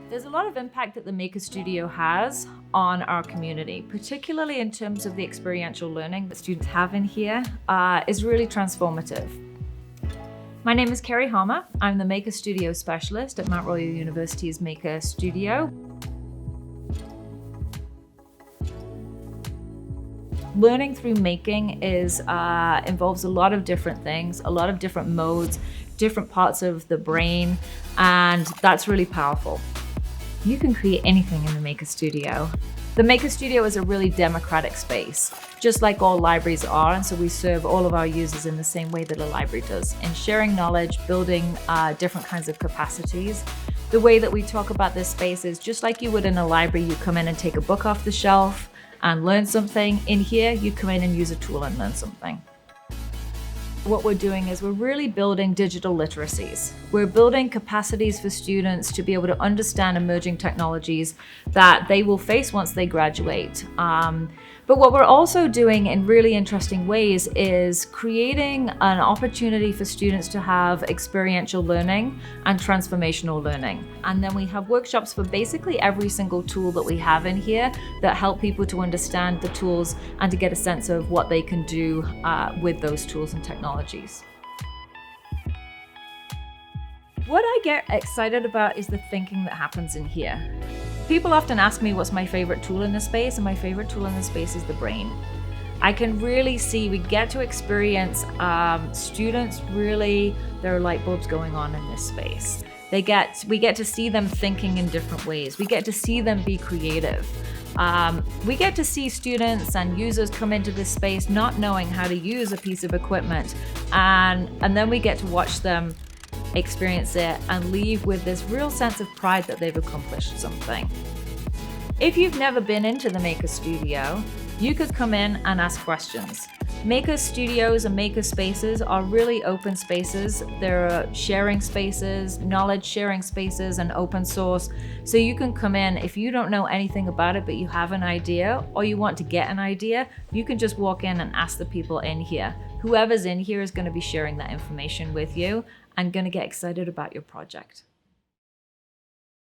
There's a lot of impact that the Maker Studio has on our community, particularly in terms of the experiential learning that students have in here is really transformative. My name is Kerry Harmer. I'm the Maker Studio Specialist at Mount Royal University's Maker Studio. Learning through making involves a lot of different things, a lot of different modes, different parts of the brain, and that's really powerful. You can create anything in the Maker Studio. The Maker Studio is a really democratic space, just like all libraries are, and so we serve all of our users in the same way that a library does, in sharing knowledge, building different kinds of capacities. The way that we talk about this space is just like you would in a library. You come in and take a book off the shelf and learn something. In here, you come in and use a tool and learn something. What we're doing is we're really building digital literacies. We're building capacities for students to be able to understand emerging technologies that they will face once they graduate. But what we're also doing in really interesting ways is creating an opportunity for students to have experiential learning and transformational learning. And then we have workshops for basically every single tool that we have in here that help people to understand the tools and to get a sense of what they can do with those tools and technologies. What I get excited about is the thinking that happens in here. People often ask me what's my favorite tool in this space, and my favorite tool in this space is the brain. I can really see, we get to experience students really, there are light bulbs going on in this space. We get to see them thinking in different ways. We get to see them be creative. We get to see students and users come into this space not knowing how to use a piece of equipment, and then we get to watch them experience it and leave with this real sense of pride that they've accomplished something. If you've never been into the Maker Studio, you could come in and ask questions. Maker Studios and Maker Spaces are really open spaces. They're sharing spaces, knowledge sharing spaces, and open source. So you can come in, if you don't know anything about it, but you have an idea or you want to get an idea, you can just walk in and ask the people in here. Whoever's in here is going to be sharing that information with you and going to get excited about your project.